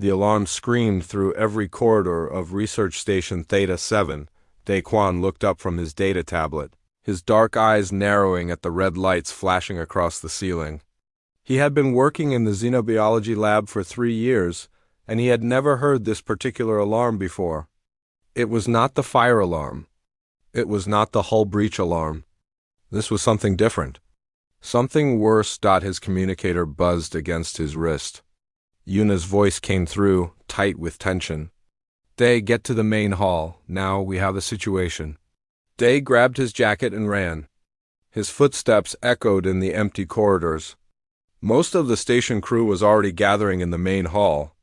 The alarm screamed through every corridor of Research Station Theta 7. Daquan looked up from his data tablet, his dark eyes narrowing at the red lights flashing across the ceiling. He had been working in the xenobiology lab for 3 years, and he had never heard this particular alarm before. It was not the fire alarm. It was not the hull breach alarm. This was something different. Something worse. His communicator buzzed against his wrist. Yuna's voice came through, tight with tension. Day, get to the main hall. Now we have a situation. Day grabbed his jacket and ran. His footsteps echoed in the empty corridors. Most of the station crew was already gathering in the main hall.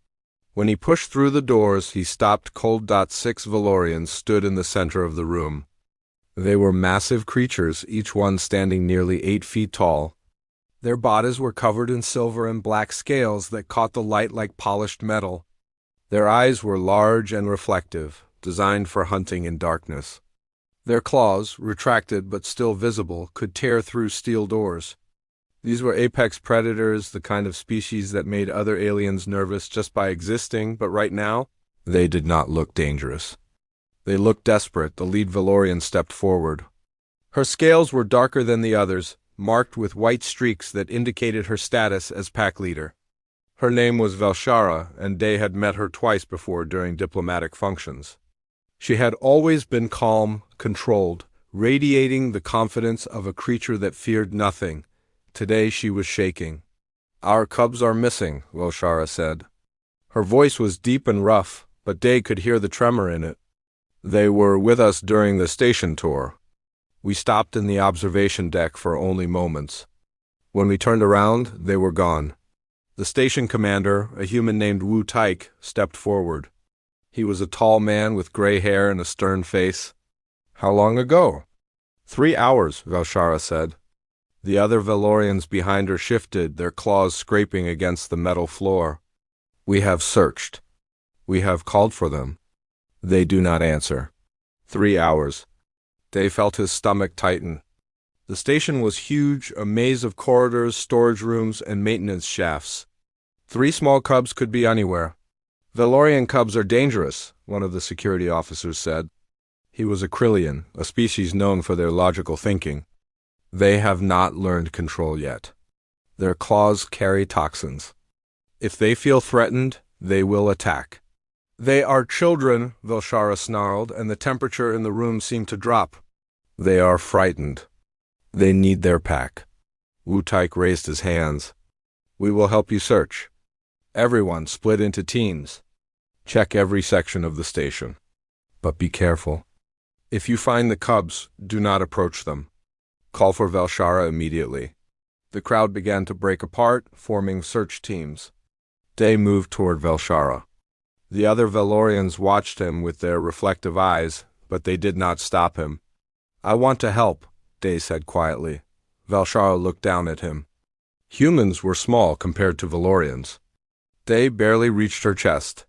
When he pushed through the doors, he stopped. Cold. 6 Valorians stood in the center of the room. They were massive creatures, each one standing nearly 8 feet tall. Their bodies were covered in silver and black scales that caught the light like polished metal. Their eyes were large and reflective, designed for hunting in darkness. Their claws, retracted but still visible, could tear through steel doors. These were apex predators, the kind of species that made other aliens nervous just by existing, but right now, they did not look dangerous. They looked desperate. The lead Valorian stepped forward. Her scales were darker than the others, marked with white streaks that indicated her status as pack leader. Her name was Velshara, and Day had met her twice before during diplomatic functions. She had always been calm, controlled, radiating the confidence of a creature that feared nothing. Today she was shaking. Our cubs are missing, Velshara said. Her voice was deep and rough, but Day could hear the tremor in it. They were with us during the station tour. We stopped in the observation deck for only moments. When we turned around, they were gone. The station commander, a human named Wu Taik, stepped forward. He was a tall man with gray hair and a stern face. How long ago? 3 hours, Velshara said. The other Valorians behind her shifted, their claws scraping against the metal floor. We have searched. We have called for them. They do not answer. 3 hours. Day felt his stomach tighten. The station was huge, a maze of corridors, storage rooms, and maintenance shafts. 3 small cubs could be anywhere. Valorian cubs are dangerous, one of the security officers said. He was a Krillian, a species known for their logical thinking. They have not learned control yet. Their claws carry toxins. If they feel threatened, they will attack. They are children, Velshara snarled, and the temperature in the room seemed to drop. They are frightened. They need their pack. Wu Taik raised his hands. We will help you search. Everyone split into teams. Check every section of the station. But be careful. If you find the cubs, do not approach them. Call for Velshara immediately. The crowd began to break apart, forming search teams. Day moved toward Velshara. The other Valorians watched him with their reflective eyes, but they did not stop him. I want to help, Day said quietly. Velshara looked down at him. Humans were small compared to Valorians. Day barely reached her chest,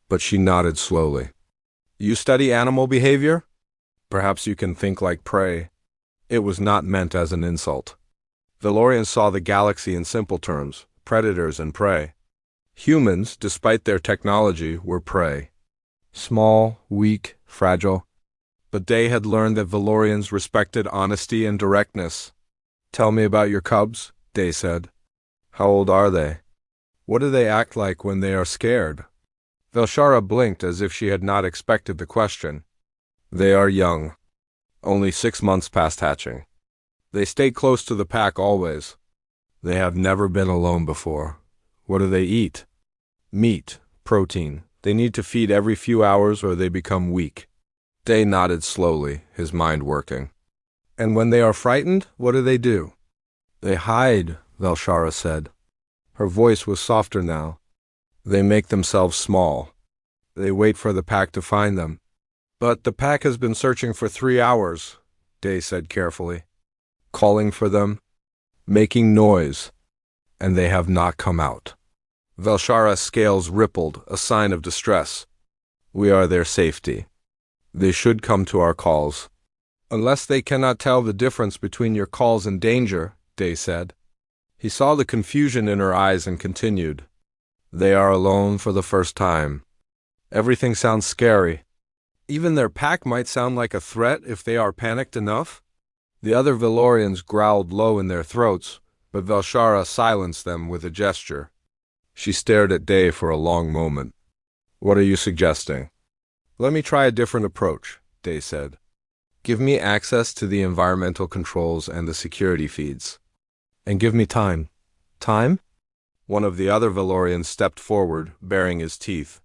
but she nodded slowly. You study animal behavior? Perhaps you can think like prey. It was not meant as an insult. Valorians saw the galaxy in simple terms, predators and prey. Humans, despite their technology, were prey. Small, weak, fragile. But Day had learned that Valorians respected honesty and directness. Tell me about your cubs, Day said. How old are they? What do they act like when they are scared? Velshara blinked as if she had not expected the question. They are young. Only 6 months past hatching. They stay close to the pack always. They have never been alone before. What do they eat? Meat, protein. They need to feed every few hours or they become weak. Day nodded slowly, his mind working. And when they are frightened, what do? They hide, Velshara said. Her voice was softer now. They make themselves small. They wait for the pack to find them. But the pack has been searching for 3 hours, Day said carefully. Calling for them, making noise, and they have not come out. Velshara's scales rippled, a sign of distress. We are their safety. They should come to our calls. Unless they cannot tell the difference between your calls and danger, Day said. He saw the confusion in her eyes and continued. They are alone for the first time. Everything sounds scary. Even their pack might sound like a threat if they are panicked enough. The other Valorians growled low in their throats, but Velshara silenced them with a gesture. She stared at Day for a long moment. "What are you suggesting?" "Let me try a different approach," Day said. "Give me access to the environmental controls and the security feeds. And give me time." "Time?" One of the other Valorians stepped forward, baring his teeth.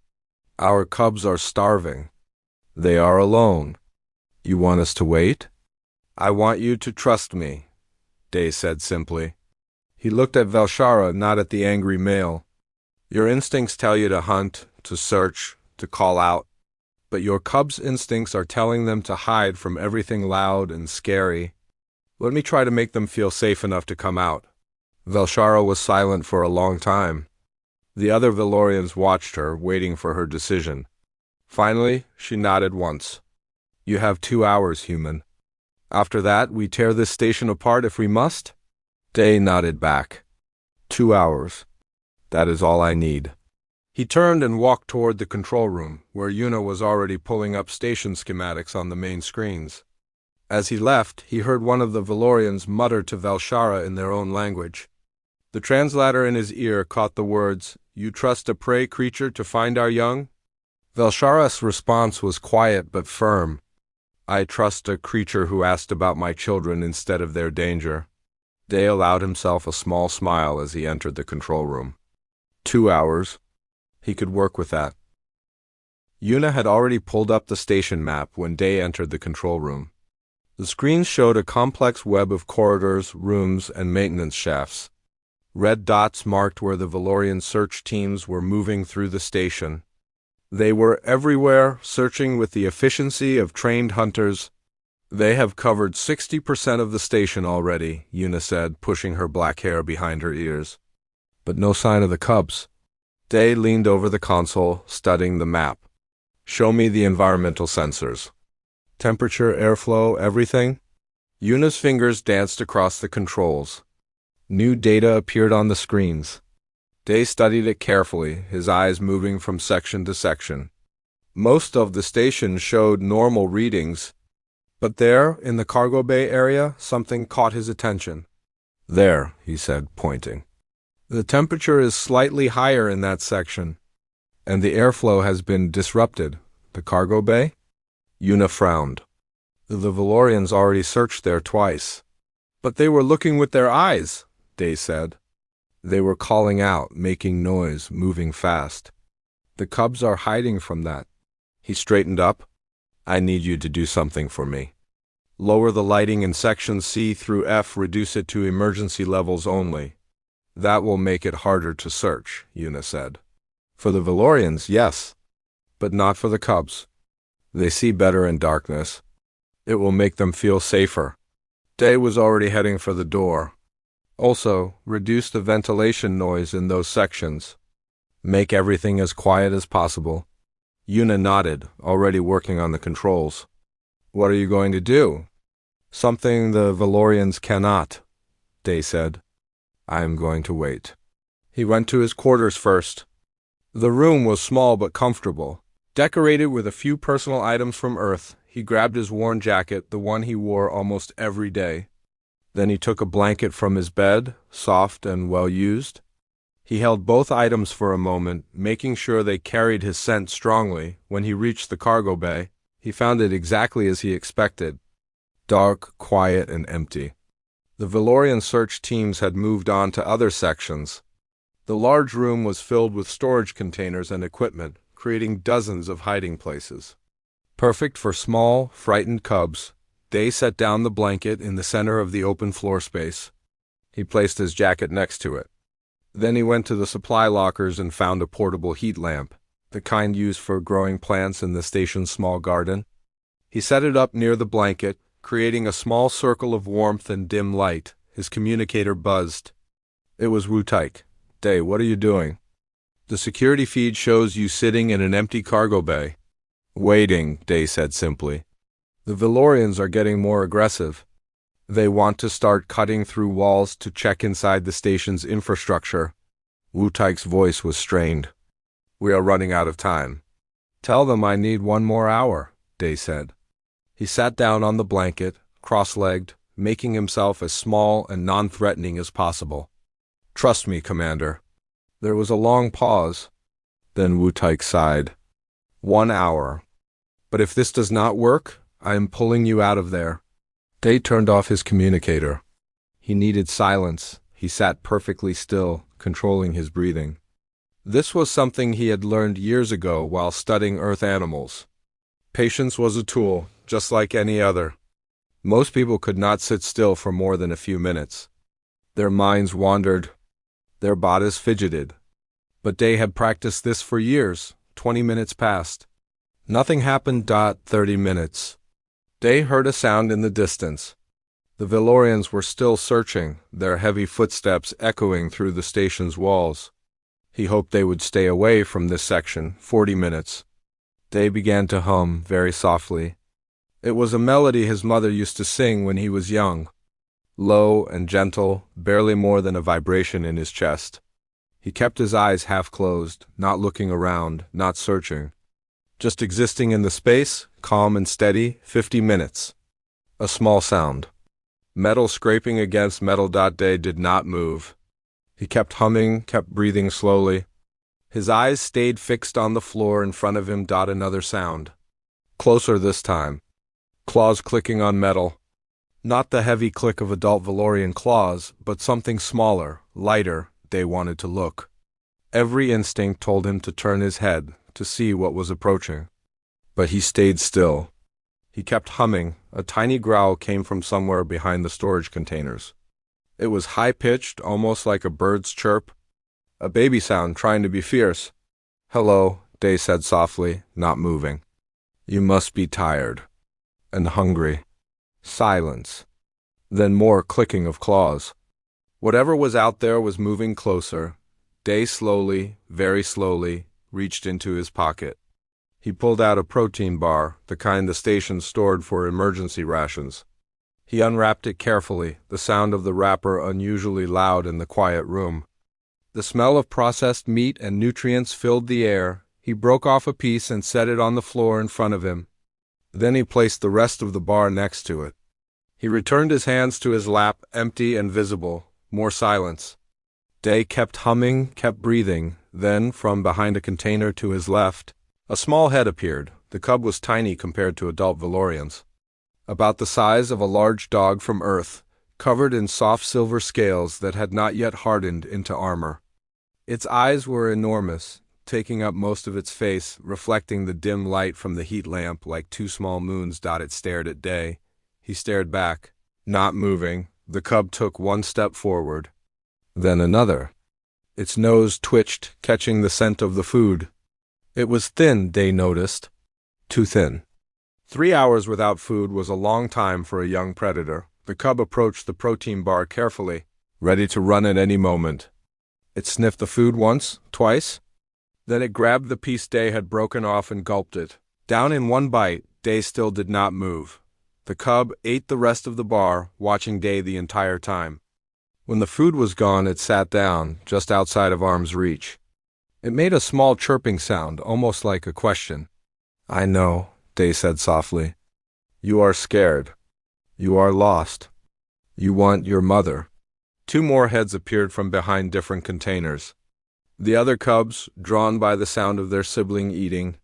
"Our cubs are starving. They are alone. You want us to wait?" "I want you to trust me," Day said simply. He looked at Velshara, not at the angry male. "Your instincts tell you to hunt, to search, to call out. But your cubs' instincts are telling them to hide from everything loud and scary. Let me try to make them feel safe enough to come out." Velshara was silent for a long time. The other Valorians watched her, waiting for her decision. Finally, she nodded once. "You have 2 hours, human. After that, we tear this station apart if we must?" Day nodded back. 2 hours. That is all I need." He turned and walked toward the control room, where Yuna was already pulling up station schematics on the main screens. As he left, he heard one of the Valorians mutter to Velshara in their own language. The translator in his ear caught the words, "You trust a prey creature to find our young?" Velshara's response was quiet but firm. "I trust a creature who asked about my children instead of their danger." Day allowed himself a small smile as he entered the control room. 2 hours. He could work with that. Yuna had already pulled up the station map when Day entered the control room. The screens showed a complex web of corridors, rooms, and maintenance shafts. Red dots marked where the Valorian search teams were moving through the station. They were everywhere, searching with the efficiency of trained hunters. "They have covered 60% of the station already," Yuna said, pushing her black hair behind her ears. "But no sign of the cubs." Day leaned over the console, studying the map. "Show me the environmental sensors. Temperature, airflow, everything?" Yuna's fingers danced across the controls. New data appeared on the screens. Day studied it carefully, his eyes moving from section to section. Most of the station showed normal readings, but there, in the cargo bay area, something caught his attention. "There," he said, pointing. "The temperature is slightly higher in that section, and the airflow has been disrupted." "The cargo bay?" Yuna frowned. "The Valorians already searched there twice." "But they were looking with their eyes," Day said. "They were calling out, making noise, moving fast. The cubs are hiding from that." He straightened up. "I need you to do something for me. Lower the lighting in sections C through F, reduce it to emergency levels only. That will make it harder to search," Yuna said. "For the Valorians, yes, but not for the cubs. They see better in darkness. It will make them feel safer." Day was already heading for the door. "Also, reduce the ventilation noise in those sections. Make everything as quiet as possible." Yuna nodded, already working on the controls. "What are you going to do?" "Something the Valorians cannot," Day said. "I am going to wait." He went to his quarters first. The room was small but comfortable. Decorated with a few personal items from Earth, he grabbed his worn jacket, the one he wore almost every day. Then he took a blanket from his bed, soft and well-used. He held both items for a moment, making sure they carried his scent strongly. When he reached the cargo bay, he found it exactly as he expected. Dark, quiet, and empty. The Valorian search teams had moved on to other sections. The large room was filled with storage containers and equipment, creating dozens of hiding places. Perfect for small, frightened cubs, Day set down the blanket in the center of the open floor space. He placed his jacket next to it. Then he went to the supply lockers and found a portable heat lamp, the kind used for growing plants in the station's small garden. He set it up near the blanket, creating a small circle of warmth and dim light. His communicator buzzed. It was Wu-Taik. "Day, what are you doing?" "The security feed shows you sitting in an empty cargo bay." "Waiting," Day said simply. "The Valorians are getting more aggressive. They want to start cutting through walls to check inside the station's infrastructure." Wu-Taik's voice was strained. We are running out of time. Tell them I need 1 more hour, Day said. He sat down on the blanket, cross-legged, making himself as small and non-threatening as possible. Trust me, Commander. There was a long pause. Then Wu-Taik sighed. 1 hour. But if this does not work, I am pulling you out of there. Day turned off his communicator. He needed silence. He sat perfectly still, controlling his breathing. This was something he had learned years ago while studying Earth animals. Patience was a tool, just like any other. Most people could not sit still for more than a few minutes. Their minds wandered. Their bodies fidgeted. But Day had practiced this for years. 20 minutes passed. Nothing happened. 30 minutes. Day heard a sound in the distance. The Valorians were still searching, their heavy footsteps echoing through the station's walls. He hoped they would stay away from this section. 40 minutes. Day began to hum very softly. It was a melody his mother used to sing when he was young. Low and gentle, barely more than a vibration in his chest. He kept his eyes half closed, not looking around, not searching. Just existing in the space, calm and steady. 50 minutes. A small sound. Metal scraping against metal. Day did not move. He kept humming, kept breathing slowly. His eyes stayed fixed on the floor in front of him. Another sound. Closer this time. Claws clicking on metal. Not the heavy click of adult Valorian claws, but something smaller, lighter. Day wanted to look. Every instinct told him to turn his head, to see what was approaching. But he stayed still. He kept humming. A tiny growl came from somewhere behind the storage containers. It was high-pitched, almost like a bird's chirp. A baby sound trying to be fierce. Hello, Day said softly, not moving. You must be tired. And hungry. Silence. Then more clicking of claws. Whatever was out there was moving closer. Day slowly, very slowly, reached into his pocket. He pulled out a protein bar, the kind the station stored for emergency rations. He unwrapped it carefully, the sound of the wrapper unusually loud in the quiet room. The smell of processed meat and nutrients filled the air. He broke off a piece and set it on the floor in front of him. Then he placed the rest of the bar next to it. He returned his hands to his lap, empty and visible. More silence. Day kept humming, kept breathing. Then, from behind a container to his left, a small head appeared. The cub was tiny compared to adult Valorians. About the size of a large dog from Earth, covered in soft silver scales that had not yet hardened into armor. Its eyes were enormous, taking up most of its face, reflecting the dim light from the heat lamp like two small moons. It stared at Day. He stared back, not moving. The cub took one step forward. Then another. Its nose twitched, catching the scent of the food. It was thin, Day noticed. Too thin. 3 hours without food was a long time for a young predator. The cub approached the protein bar carefully, ready to run at any moment. It sniffed the food once, twice. Then it grabbed the piece Day had broken off and gulped it. Down in one bite. Day still did not move. The cub ate the rest of the bar, watching Day the entire time. When the food was gone, it sat down, just outside of arm's reach. It made a small chirping sound, almost like a question. I know, Day said softly. You are scared. You are lost. You want your mother. 2 more heads appeared from behind different containers. The other cubs, drawn by the sound of their sibling eating.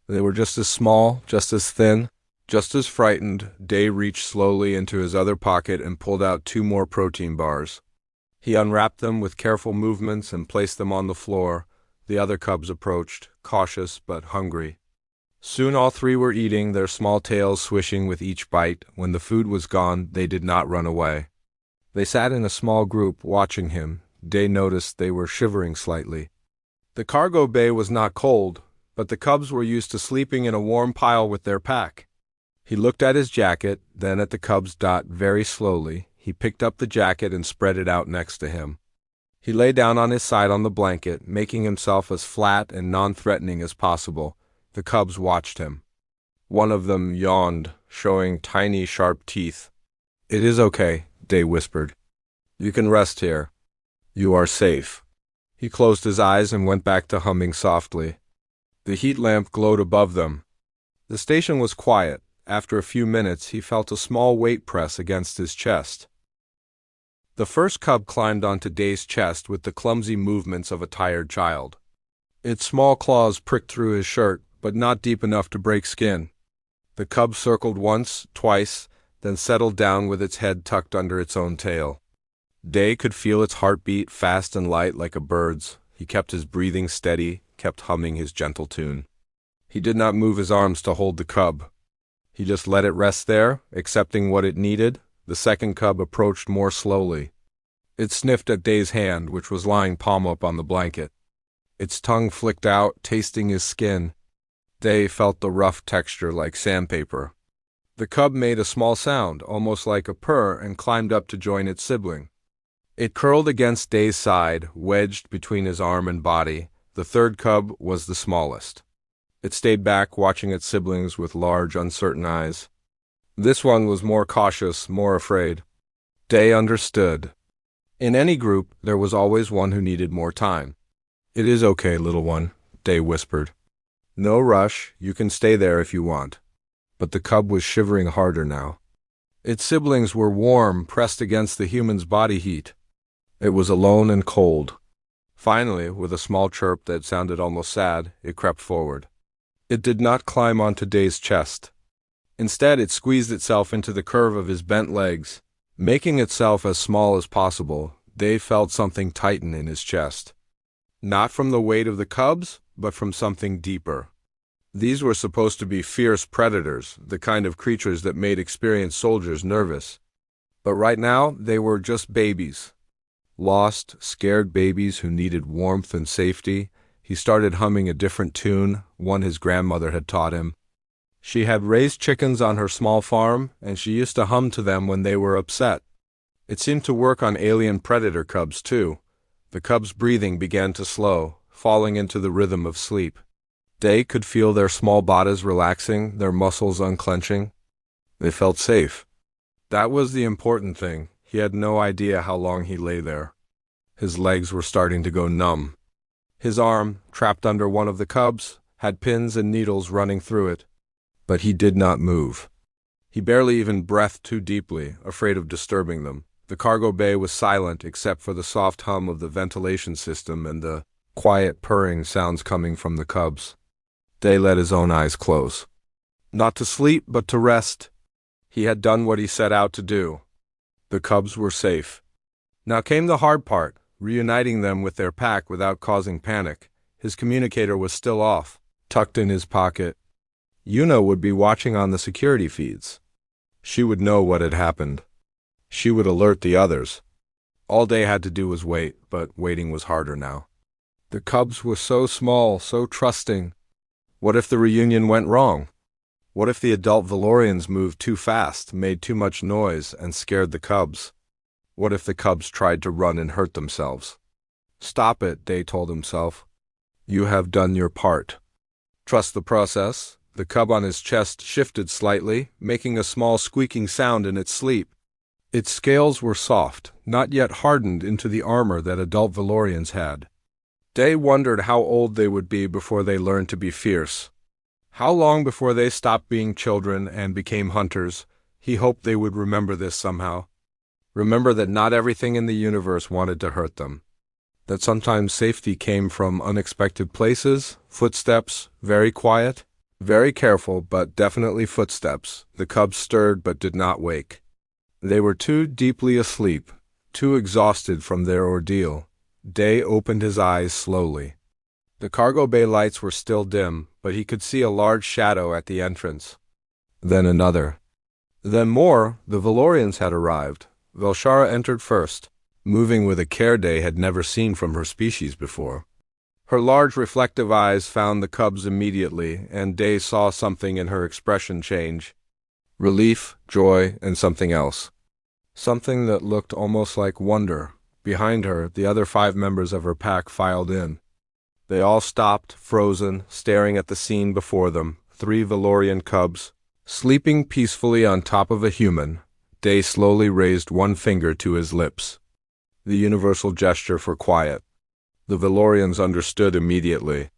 They were just as small, just as thin, just as frightened. Day reached slowly into his other pocket and pulled out 2 more protein bars. He unwrapped them with careful movements and placed them on the floor. The other cubs approached, cautious but hungry. Soon all 3 were eating, their small tails swishing with each bite. When the food was gone, they did not run away. They sat in a small group, watching him. Day noticed they were shivering slightly. The cargo bay was not cold, but the cubs were used to sleeping in a warm pile with their pack. He looked at his jacket, then at the cubs. Very slowly, he picked up the jacket and spread it out next to him. He lay down on his side on the blanket, making himself as flat and non-threatening as possible. The cubs watched him. One of them yawned, showing tiny, sharp teeth. It is okay, Day whispered. You can rest here. You are safe. He closed his eyes and went back to humming softly. The heat lamp glowed above them. The station was quiet. After a few minutes, he felt a small weight press against his chest. The first cub climbed onto Day's chest with the clumsy movements of a tired child. Its small claws pricked through his shirt, but not deep enough to break skin. The cub circled once, twice, then settled down with its head tucked under its own tail. Day could feel its heartbeat, fast and light like a bird's. He kept his breathing steady, kept humming his gentle tune. He did not move his arms to hold the cub. He just let it rest there, accepting what it needed. The second cub approached more slowly. It sniffed at Day's hand, which was lying palm up on the blanket. Its tongue flicked out, tasting his skin. Day felt the rough texture like sandpaper. The cub made a small sound, almost like a purr, and climbed up to join its sibling. It curled against Day's side, wedged between his arm and body. The third cub was the smallest. It stayed back, watching its siblings with large, uncertain eyes. This one was more cautious, more afraid. Day understood. In any group, there was always one who needed more time. "It is okay, little one," Day whispered. "No rush, you can stay there if you want." But the cub was shivering harder now. Its siblings were warm, pressed against the human's body heat. It was alone and cold. Finally, with a small chirp that sounded almost sad, it crept forward. It did not climb onto Day's chest. Instead, it squeezed itself into the curve of his bent legs. Making itself as small as possible, Day felt something tighten in his chest. Not from the weight of the cubs, but from something deeper. These were supposed to be fierce predators, the kind of creatures that made experienced soldiers nervous. But right now, they were just babies. Lost, scared babies who needed warmth and safety. He started humming a different tune, one his grandmother had taught him. She had raised chickens on her small farm, and she used to hum to them when they were upset. It seemed to work on alien predator cubs, too. The cubs' breathing began to slow, falling into the rhythm of sleep. Day could feel their small bodies relaxing, their muscles unclenching. They felt safe. That was the important thing. He had no idea how long he lay there. His legs were starting to go numb. His arm, trapped under one of the cubs, had pins and needles running through it. But he did not move. He barely even breathed too deeply, afraid of disturbing them. The cargo bay was silent except for the soft hum of the ventilation system and the quiet purring sounds coming from the cubs. Day let his own eyes close. Not to sleep, but to rest. He had done what he set out to do. The cubs were safe. Now came the hard part, reuniting them with their pack without causing panic. His communicator was still off, tucked in his pocket. Yuna would be watching on the security feeds. She would know what had happened. She would alert the others. All Day had to do was wait, but waiting was harder now. The cubs were so small, so trusting. What if the reunion went wrong? What if the adult Valorians moved too fast, made too much noise, and scared the cubs? What if the cubs tried to run and hurt themselves? Stop it, Day told himself. You have done your part. Trust the process. The cub on his chest shifted slightly, making a small squeaking sound in its sleep. Its scales were soft, not yet hardened into the armor that adult Valorians had. Day wondered how old they would be before they learned to be fierce. How long before they stopped being children and became hunters. He hoped they would remember this somehow. Remember that not everything in the universe wanted to hurt them. That sometimes safety came from unexpected places, footsteps, very quiet, very careful, but definitely footsteps. The cubs stirred but did not wake. They were too deeply asleep, too exhausted from their ordeal. Day opened his eyes slowly. The cargo bay lights were still dim, but he could see a large shadow at the entrance. Then another. Then more. The Valorians had arrived. Velshara entered first, moving with a care Day had never seen from her species before. Her large reflective eyes found the cubs immediately, and Day saw something in her expression change. Relief, joy, and something else. Something that looked almost like wonder. Behind her, the other 5 members of her pack filed in. They all stopped, frozen, staring at the scene before them. 3 Valorian cubs, sleeping peacefully on top of a human. Day slowly raised one finger to his lips. The universal gesture for quiet. The Valorians understood immediately.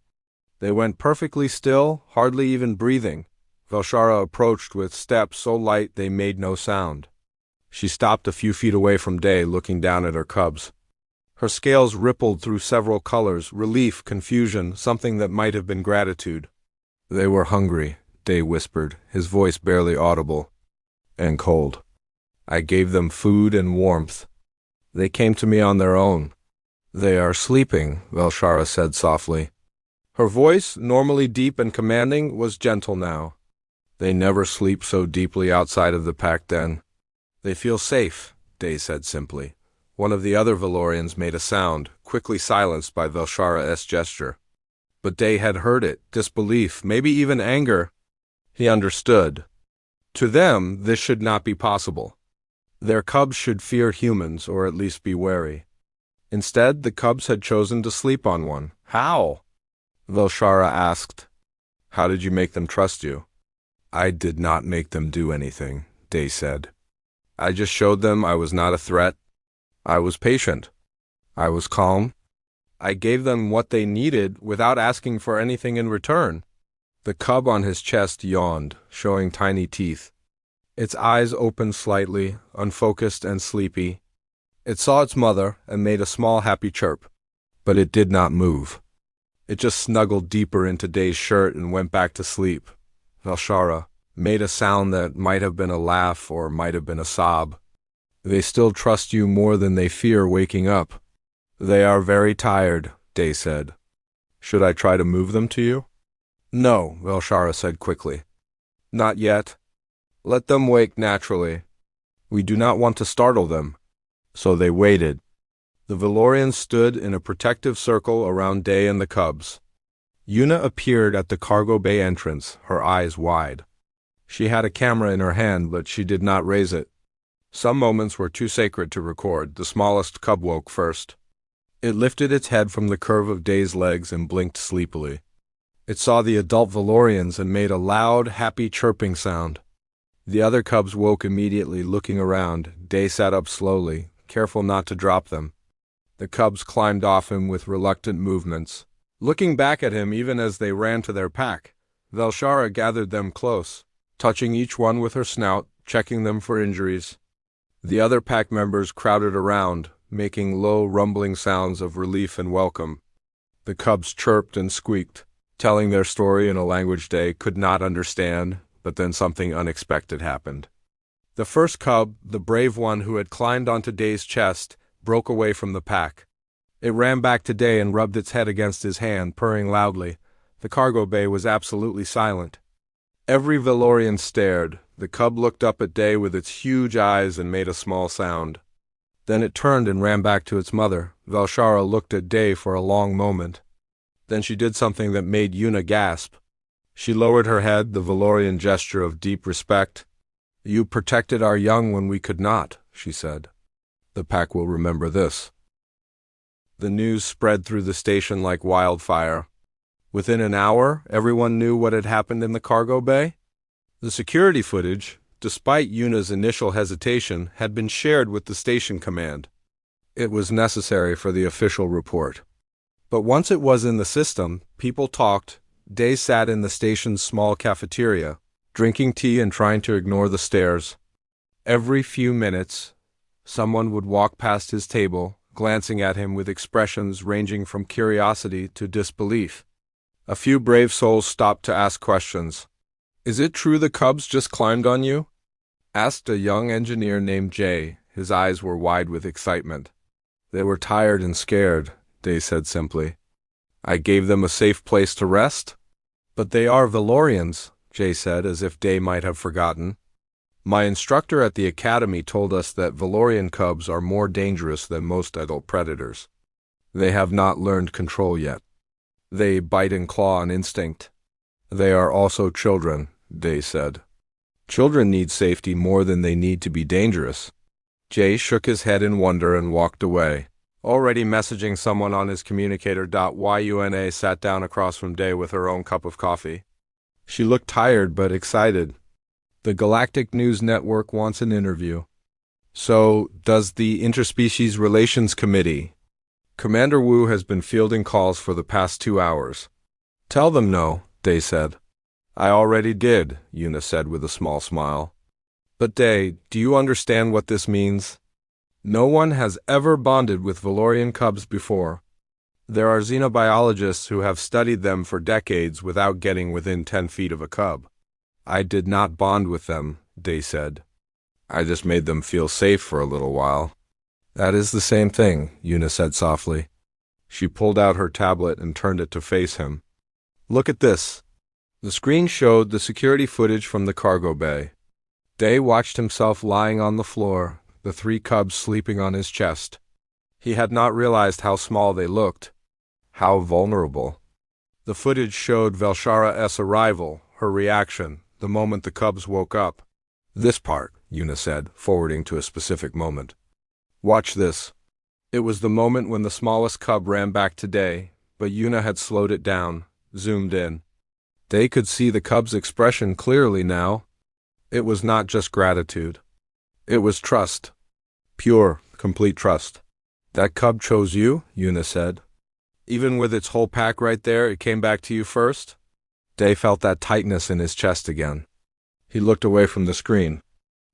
They went perfectly still, hardly even breathing. Velshara approached with steps so light they made no sound. She stopped a few feet away from Day, looking down at her cubs. Her scales rippled through several colors, relief, confusion, something that might have been gratitude. They were hungry, Day whispered, his voice barely audible. And cold. I gave them food and warmth. They came to me on their own. They are sleeping, Velshara said softly. Her voice, normally deep and commanding, was gentle now. They never sleep so deeply outside of the pack den. They feel safe, Day said simply. One of the other Valorians made a sound, quickly silenced by Velshara's gesture. But Day had heard it, disbelief, maybe even anger. He understood. To them, this should not be possible. Their cubs should fear humans, or at least be wary. Instead, the cubs had chosen to sleep on one. How? Velshara asked. How did you make them trust you? I did not make them do anything, Day said. I just showed them I was not a threat. I was patient. I was calm. I gave them what they needed without asking for anything in return. The cub on his chest yawned, showing tiny teeth. Its eyes opened slightly, unfocused and sleepy. It saw its mother and made a small happy chirp. But it did not move. It just snuggled deeper into Day's shirt and went back to sleep. Velshara made a sound that might have been a laugh or might have been a sob. They still trust you more than they fear waking up. They are very tired, Day said. Should I try to move them to you? No, Velshara said quickly. Not yet. Let them wake naturally. We do not want to startle them. So they waited. The Valorians stood in a protective circle around Day and the cubs. Yuna appeared at the cargo bay entrance, her eyes wide. She had a camera in her hand, but she did not raise it. Some moments were too sacred to record. The smallest cub woke first. It lifted its head from the curve of Day's legs and blinked sleepily. It saw the adult Valorians and made a loud, happy chirping sound. The other cubs woke immediately, looking around. Day sat up slowly, careful not to drop them. The cubs climbed off him with reluctant movements, looking back at him even as they ran to their pack. Velshara gathered them close, touching each one with her snout, checking them for injuries. The other pack members crowded around, making low, rumbling sounds of relief and welcome. The cubs chirped and squeaked, telling their story in a language Day could not understand, but then something unexpected happened. The first cub, the brave one who had climbed onto Day's chest, broke away from the pack. It ran back to Day and rubbed its head against his hand, purring loudly. The cargo bay was absolutely silent. Every Valorian stared. The cub looked up at Day with its huge eyes and made a small sound. Then it turned and ran back to its mother. Velshara looked at Day for a long moment. Then she did something that made Yuna gasp. She lowered her head, the Valorian gesture of deep respect. You protected our young when we could not, she said. The pack will remember this. The news spread through the station like wildfire. Within an hour, everyone knew what had happened in the cargo bay. The security footage, despite Yuna's initial hesitation, had been shared with the station command. It was necessary for the official report. But once it was in the system, people talked. Day sat in the station's small cafeteria, drinking tea and trying to ignore the stares. Every few minutes, someone would walk past his table, glancing at him with expressions ranging from curiosity to disbelief. A few brave souls stopped to ask questions. Is it true the cubs just climbed on you? Asked a young engineer named Jay. His eyes were wide with excitement. They were tired and scared, Day said simply. I gave them a safe place to rest? But they are Valorians, Jay said, as if Day might have forgotten. My instructor at the academy told us that Valorian cubs are more dangerous than most adult predators. They have not learned control yet. They bite and claw on instinct. They are also children, Day said. Children need safety more than they need to be dangerous. Jay shook his head in wonder and walked away. Already messaging someone on his communicator. Yuna sat down across from Day with her own cup of coffee. She looked tired but excited. The Galactic News Network wants an interview. So, does the Interspecies Relations Committee? Commander Wu has been fielding calls for the past 2 hours. Tell them no, Day said. I already did, Yuna said with a small smile. But Day, do you understand what this means? No one has ever bonded with Valorian cubs before. There are xenobiologists who have studied them for decades without getting within 10 feet of a cub. I did not bond with them, Day said. I just made them feel safe for a little while. That is the same thing, Yuna said softly. She pulled out her tablet and turned it to face him. Look at this. The screen showed the security footage from the cargo bay. Day watched himself lying on the floor, the 3 cubs sleeping on his chest. He had not realized how small they looked, how vulnerable. The footage showed Velshara-S arrival, her reaction, the moment the cubs woke up. This part, Yuna said, forwarding to a specific moment. Watch this. It was the moment when the smallest cub ran back to Day, but Yuna had slowed it down, zoomed in. Day could see the cub's expression clearly now. It was not just gratitude. It was trust. Pure, complete trust. That cub chose you, Yuna said. Even with its whole pack right there, it came back to you first? Day felt that tightness in his chest again. He looked away from the screen.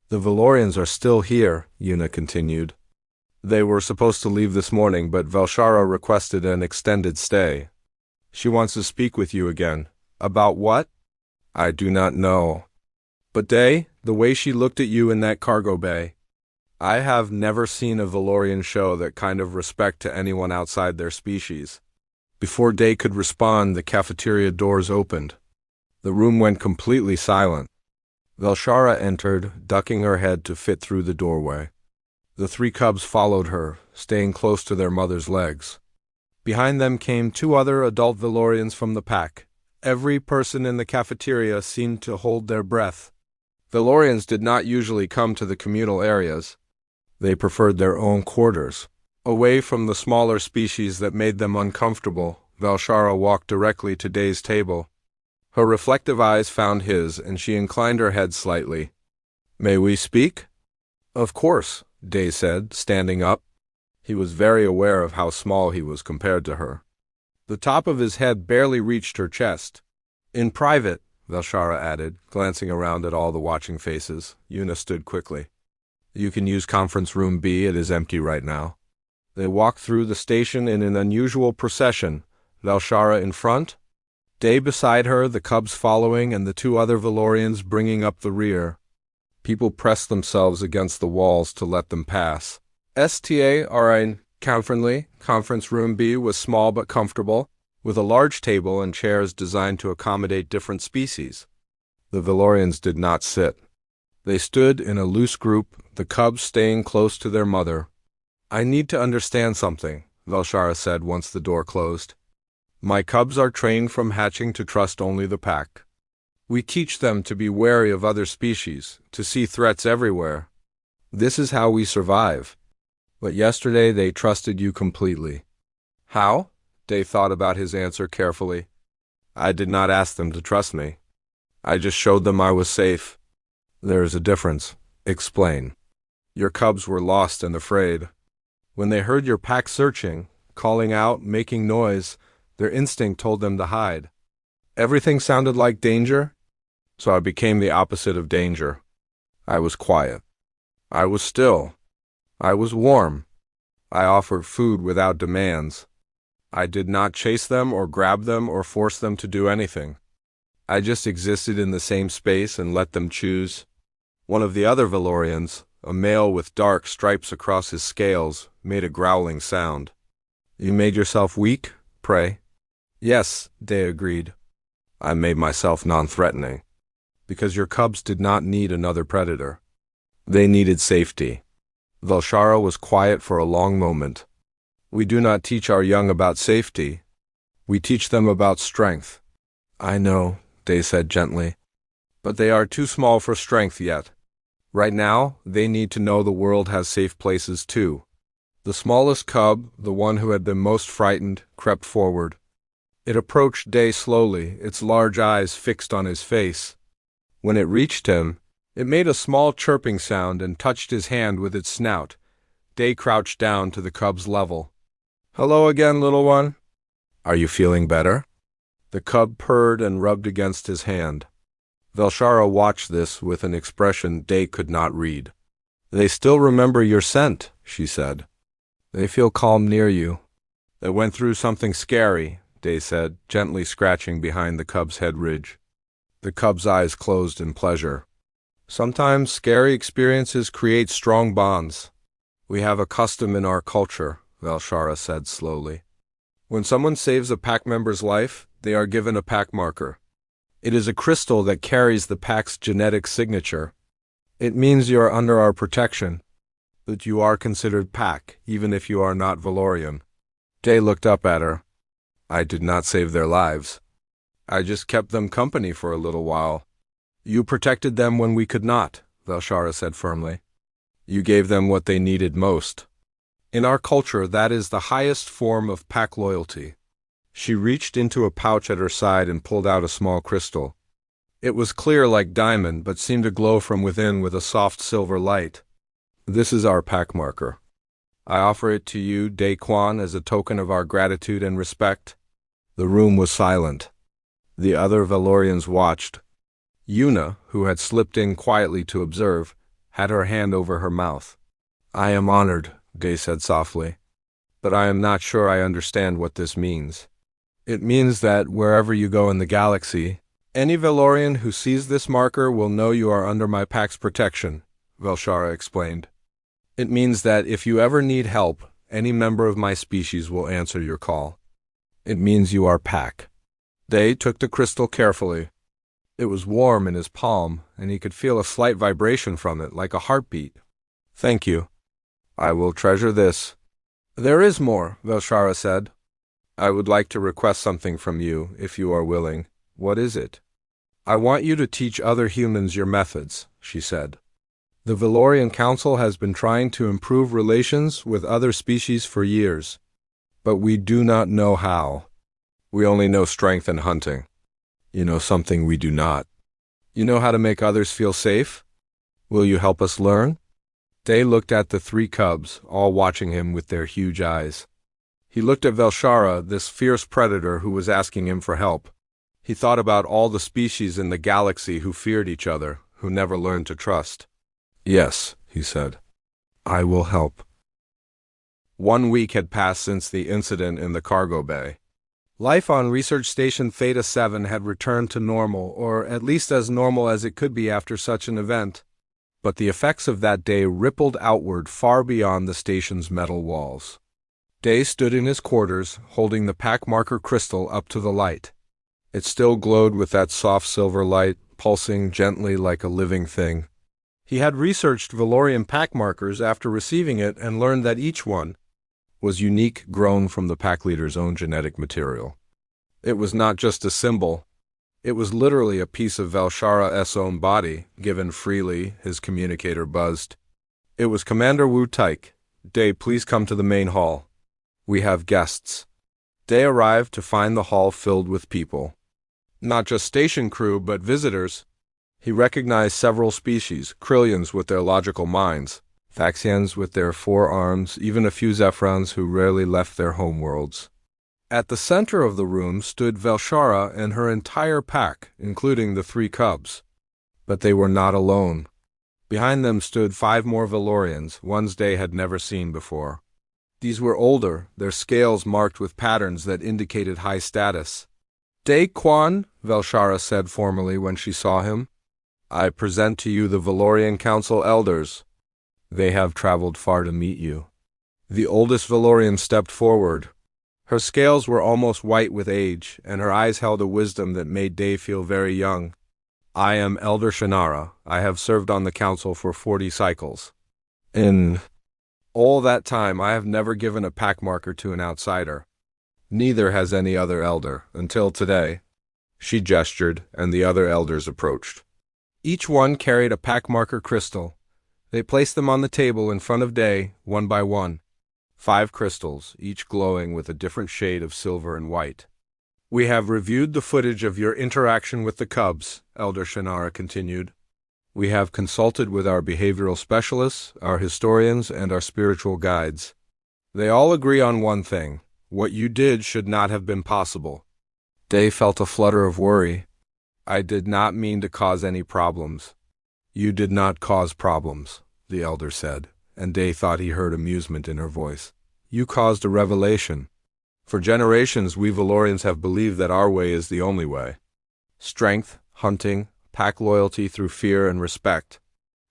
The Valorians are still here, Yuna continued. They were supposed to leave this morning, but Velshara requested an extended stay. She wants to speak with you again. About what? I do not know. But Day, the way she looked at you in that cargo bay, I have never seen a Valorian show that kind of respect to anyone outside their species. Before Day could respond, the cafeteria doors opened. The room went completely silent. Velshara entered, ducking her head to fit through the doorway. The 3 cubs followed her, staying close to their mother's legs. Behind them came 2 other adult Valorians from the pack. Every person in the cafeteria seemed to hold their breath. Valorians did not usually come to the communal areas. They preferred their own quarters. Away from the smaller species that made them uncomfortable, Velshara walked directly to Day's table. Her reflective eyes found his, and she inclined her head slightly. May we speak? Of course, Day said, standing up. He was very aware of how small he was compared to her. The top of his head barely reached her chest. In private, Velshara added, glancing around at all the watching faces. Yuna stood quickly. You can use conference room B, it is empty right now. They walked through the station in an unusual procession, Velshara in front, Day beside her, the cubs following, and the 2 other Valorians bringing up the rear. People pressed themselves against the walls to let them pass. STA conference room B was small but comfortable, with a large table and chairs designed to accommodate different species. The Valorians did not sit. They stood in a loose group, the cubs staying close to their mother. I need to understand something, Velshara said once the door closed. My cubs are trained from hatching to trust only the pack. We teach them to be wary of other species, to see threats everywhere. This is how we survive. But yesterday they trusted you completely. How? Day thought about his answer carefully. I did not ask them to trust me. I just showed them I was safe. There is a difference. Explain. Your cubs were lost and afraid. When they heard your pack searching, calling out, making noise, their instinct told them to hide. Everything sounded like danger, so I became the opposite of danger. I was quiet. I was still. I was warm. I offered food without demands. I did not chase them or grab them or force them to do anything. I just existed in the same space and let them choose. One of the other Valorians, a male with dark stripes across his scales, made a growling sound. You made yourself weak, pray? Yes, Day agreed. I made myself non-threatening. Because your cubs did not need another predator. They needed safety. Velshara was quiet for a long moment. We do not teach our young about safety. We teach them about strength. I know, Day said gently. But they are too small for strength yet. Right now, they need to know the world has safe places too. The smallest cub, the one who had been most frightened, crept forward. It approached Day slowly, its large eyes fixed on his face. When it reached him, it made a small chirping sound and touched his hand with its snout. Day crouched down to the cub's level. Hello again, little one. Are you feeling better? The cub purred and rubbed against his hand. Velshara watched this with an expression Day could not read. They still remember your scent, she said. They feel calm near you. They went through something scary, Day said, gently scratching behind the cub's head ridge. The cub's eyes closed in pleasure. Sometimes scary experiences create strong bonds. We have a custom in our culture, Velshara said slowly. When someone saves a pack member's life, they are given a pack marker. It is a crystal that carries the pack's genetic signature. It means you are under our protection, that you are considered pack, even if you are not Valorian. Day looked up at her. I did not save their lives. I just kept them company for a little while. You protected them when we could not, Velshara said firmly. You gave them what they needed most. In our culture, that is the highest form of pack loyalty. She reached into a pouch at her side and pulled out a small crystal. It was clear like diamond, but seemed to glow from within with a soft silver light. This is our pack marker. I offer it to you, Daquan, as a token of our gratitude and respect. The room was silent. The other Valorians watched. Yuna, who had slipped in quietly to observe, had her hand over her mouth. I am honored, Day said softly, but I am not sure I understand what this means. It means that wherever you go in the galaxy, any Valorian who sees this marker will know you are under my pack's protection, Velshara explained. It means that if you ever need help, any member of my species will answer your call. It means you are pack. Day took the crystal carefully. It was warm in his palm, and he could feel a slight vibration from it, like a heartbeat. Thank you. I will treasure this. There is more, Velshara said. I would like to request something from you, if you are willing. What is it? I want you to teach other humans your methods, she said. The Valorian Council has been trying to improve relations with other species for years, but we do not know how. We only know strength and hunting. You know something we do not. You know how to make others feel safe? Will you help us learn? Day looked at the three cubs, all watching him with their huge eyes. He looked at Velshara, this fierce predator who was asking him for help. He thought about all the species in the galaxy who feared each other, who never learned to trust. Yes, he said. I will help. 1 week had passed since the incident in the cargo bay. Life on Research Station Theta 7 had returned to normal, or at least as normal as it could be after such an event. But the effects of that day rippled outward far beyond the station's metal walls. Day stood in his quarters, holding the pack marker crystal up to the light. It still glowed with that soft silver light, pulsing gently like a living thing. He had researched Valorian pack markers after receiving it and learned that each one was unique, grown from the pack leader's own genetic material. It was not just a symbol. It was literally a piece of Velshara's own body, given freely, his communicator buzzed. It was Commander Wu Taik. Day, please come to the main hall. We have guests. Day arrived to find the hall filled with people. Not just station crew, but visitors. He recognized several species, Krillians with their logical minds, Thaxians with their 4 arms, even a few Zephrons who rarely left their homeworlds. At the center of the room stood Velshara and her entire pack, including the 3 cubs. But they were not alone. Behind them stood 5 more Valorians, ones Day had never seen before. These were older, their scales marked with patterns that indicated high status. Daquan, Velshara said formally when she saw him, I present to you the Valorian Council elders. They have traveled far to meet you. The oldest Valorian stepped forward. Her scales were almost white with age, and her eyes held a wisdom that made Day feel very young. I am Elder Shannara. I have served on the council for 40 cycles. In all that time, I have never given a pack marker to an outsider. Neither has any other elder, until today. She gestured, and the other elders approached. Each one carried a pack marker crystal. They placed them on the table in front of Day, one by one. 5 crystals, each glowing with a different shade of silver and white. We have reviewed the footage of your interaction with the cubs, Elder Shannara continued. We have consulted with our behavioral specialists, our historians, and our spiritual guides. They all agree on one thing. What you did should not have been possible. Day felt a flutter of worry. I did not mean to cause any problems. You did not cause problems, the elder said, and Day thought he heard amusement in her voice. You caused a revelation. For generations, we Valorians have believed that our way is the only way. Strength, hunting, pack loyalty through fear and respect.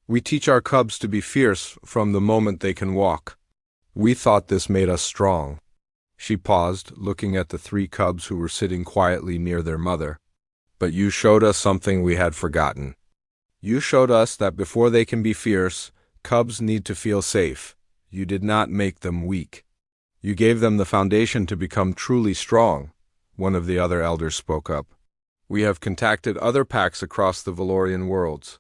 We teach our cubs to be fierce from the moment they can walk. We thought this made us strong. She paused, looking at the 3 cubs who were sitting quietly near their mother. But you showed us something we had forgotten. You showed us that before they can be fierce, cubs need to feel safe. You did not make them weak. You gave them the foundation to become truly strong, one of the other elders spoke up. We have contacted other packs across the Valorian worlds.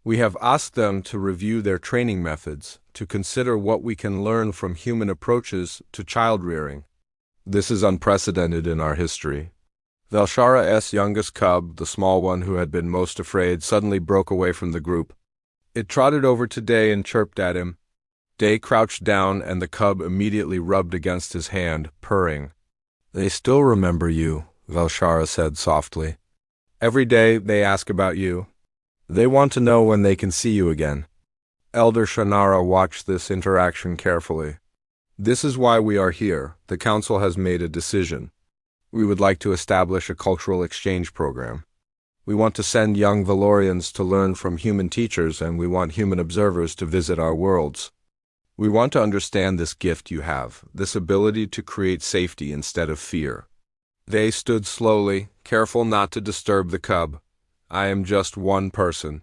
We have asked them to review their training methods, to consider what we can learn from human approaches to child rearing. This is unprecedented in our history. Velshara's youngest cub, the small one who had been most afraid, suddenly broke away from the group. It trotted over to Day and chirped at him. Day crouched down and the cub immediately rubbed against his hand, purring. They still remember you, Velshara said softly. Every day they ask about you. They want to know when they can see you again. Elder Shannara watched this interaction carefully. This is why we are here. The council has made a decision. We would like to establish a cultural exchange program. We want to send young Valorians to learn from human teachers, and we want human observers to visit our worlds. We want to understand this gift you have, this ability to create safety instead of fear. They stood slowly, careful not to disturb the cub. I am just one person.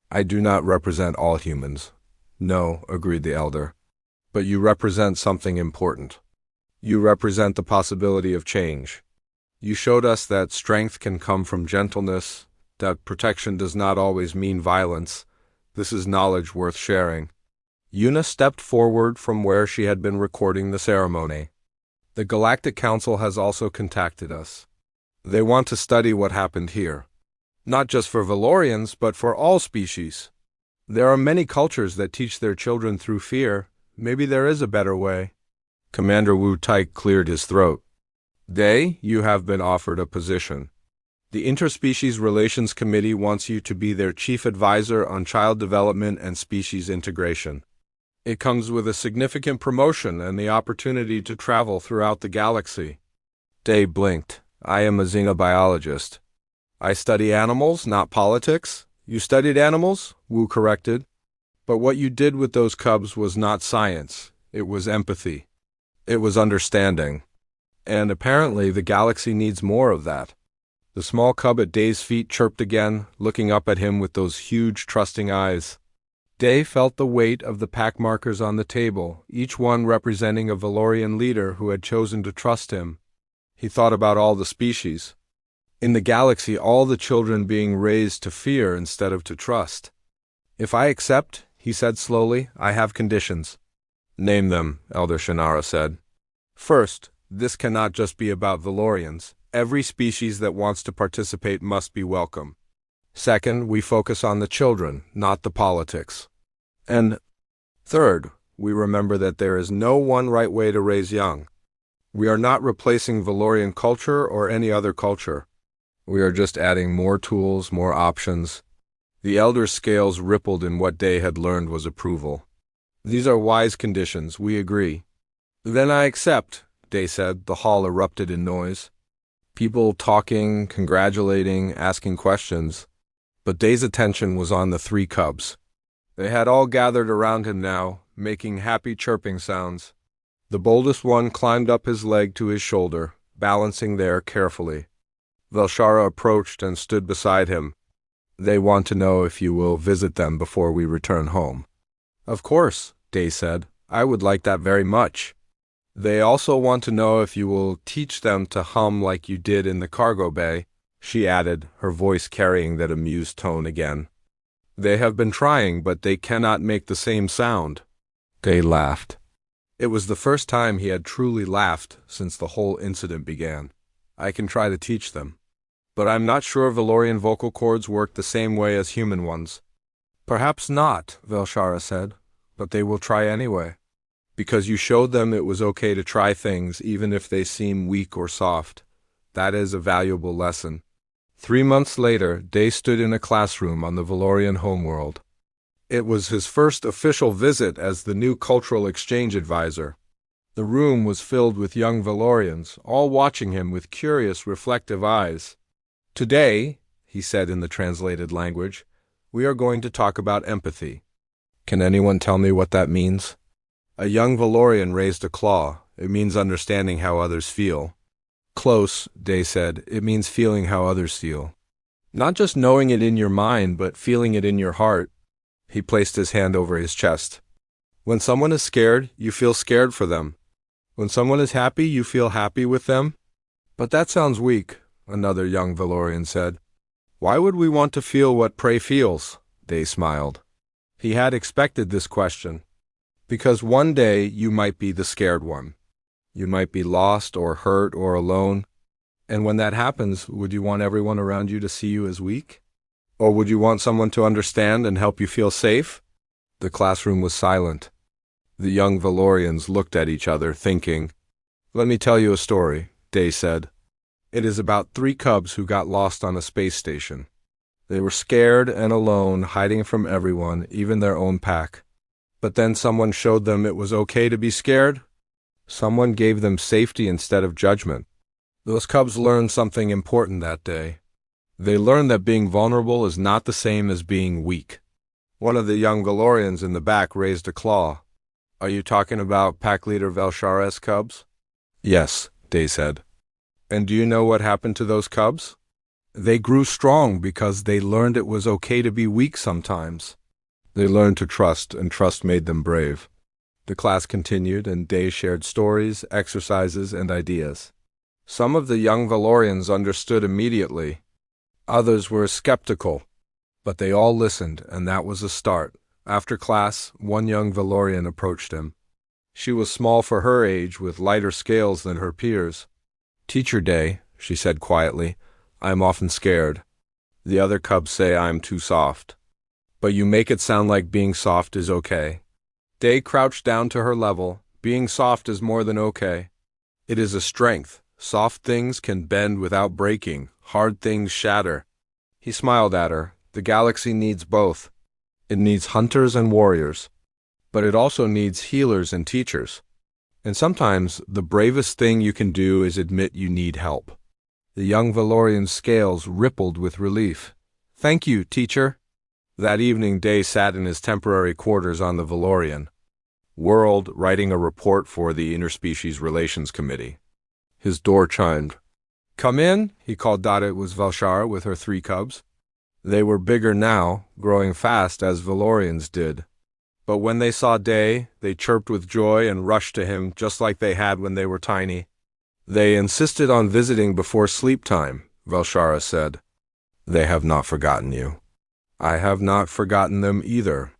I do not represent all humans. No, agreed the elder. But you represent something important. You represent the possibility of change. You showed us that strength can come from gentleness, that protection does not always mean violence. This is knowledge worth sharing. Yuna stepped forward from where she had been recording the ceremony. The Galactic Council has also contacted us. They want to study what happened here. Not just for Valorians, but for all species. There are many cultures that teach their children through fear. Maybe there is a better way. Commander Wu Taik cleared his throat. Day, you have been offered a position. The Interspecies Relations Committee wants you to be their chief advisor on child development and species integration. It comes with a significant promotion and the opportunity to travel throughout the galaxy. Day blinked. I am a xenobiologist. I study animals, not politics. You studied animals? Wu corrected. But what you did with those cubs was not science. It was empathy. It was understanding. And apparently the galaxy needs more of that. The small cub at Day's feet chirped again, looking up at him with those huge, trusting eyes. Day felt the weight of the pack markers on the table, each one representing a Valorian leader who had chosen to trust him. He thought about all the species. In the galaxy, all the children being raised to fear instead of to trust. If I accept, he said slowly, I have conditions. Name them, Elder Shannara said. First, this cannot just be about Valorians. Every species that wants to participate must be welcome. Second, we focus on the children, not the politics. And third, we remember that there is no one right way to raise young. We are not replacing Valorian culture or any other culture. We are just adding more tools, more options. The elder's scales rippled in what Day had learned was approval. These are wise conditions, we agree. Then I accept, Day said. The hall erupted in noise. People talking, congratulating, asking questions. But Day's attention was on the 3 cubs. They had all gathered around him now, making happy chirping sounds. The boldest one climbed up his leg to his shoulder, balancing there carefully. Velshara approached and stood beside him. They want to know if you will visit them before we return home. Of course, Day said. I would like that very much. They also want to know if you will teach them to hum like you did in the cargo bay, she added, her voice carrying that amused tone again. They have been trying, but they cannot make the same sound. Day laughed. It was the first time he had truly laughed since the whole incident began. I can try to teach them. But I'm not sure Valorian vocal cords work the same way as human ones. Perhaps not, Velshara said, but they will try anyway. Because you showed them it was okay to try things even if they seem weak or soft. That is a valuable lesson. 3 months later, Day stood in a classroom on the Valorian homeworld. It was his first official visit as the new cultural exchange advisor. The room was filled with young Valorians, all watching him with curious, reflective eyes. "Today," he said in the translated language, "we are going to talk about empathy." "Can anyone tell me what that means?" A young Valorian raised a claw. "It means understanding how others feel." "Close," Day said. "It means feeling how others feel. Not just knowing it in your mind, but feeling it in your heart." He placed his hand over his chest. "When someone is scared, you feel scared for them. When someone is happy, you feel happy with them." "But that sounds weak," another young Valorian said. "Why would we want to feel what prey feels?" Day smiled. He had expected this question. Because one day you might be the scared one. You might be lost or hurt or alone. And when that happens, would you want everyone around you to see you as weak? Or would you want someone to understand and help you feel safe? The classroom was silent. The young Valorians looked at each other, thinking. "Let me tell you a story," Day said. "It is about 3 cubs who got lost on a space station. They were scared and alone, hiding from everyone, even their own pack. But then someone showed them it was okay to be scared. Someone gave them safety instead of judgment. Those cubs learned something important that day. They learned that being vulnerable is not the same as being weak." One of the young Valorians in the back raised a claw. "Are you talking about Pack Leader Velshar's cubs?" "Yes," Day said. "And do you know what happened to those cubs? They grew strong because they learned it was okay to be weak sometimes. They learned to trust, and trust made them brave." The class continued, and Day shared stories, exercises, and ideas. Some of the young Valorians understood immediately. Others were skeptical. But they all listened, and that was a start. After class, one young Valorian approached him. She was small for her age, with lighter scales than her peers. "Teacher Day," she said quietly, "I am often scared. The other cubs say I am too soft. But you make it sound like being soft is okay." Day crouched down to her level. "Being soft is more than okay. It is a strength. Soft things can bend without breaking. Hard things shatter." He smiled at her. "The galaxy needs both. It needs hunters and warriors. But it also needs healers and teachers. And sometimes the bravest thing you can do is admit you need help." The young Valorian's scales rippled with relief. "Thank you, teacher." That evening, Day sat in his temporary quarters on the Valorian world, writing a report for the Interspecies Relations Committee. His door chimed. "Come in," he called. It was Velshara with her 3 cubs. They were bigger now, growing fast as Valorians did. But when they saw Day, they chirped with joy and rushed to him just like they had when they were tiny. "They insisted on visiting before sleep time," Velshara said. "They have not forgotten you." "I have not forgotten them either,"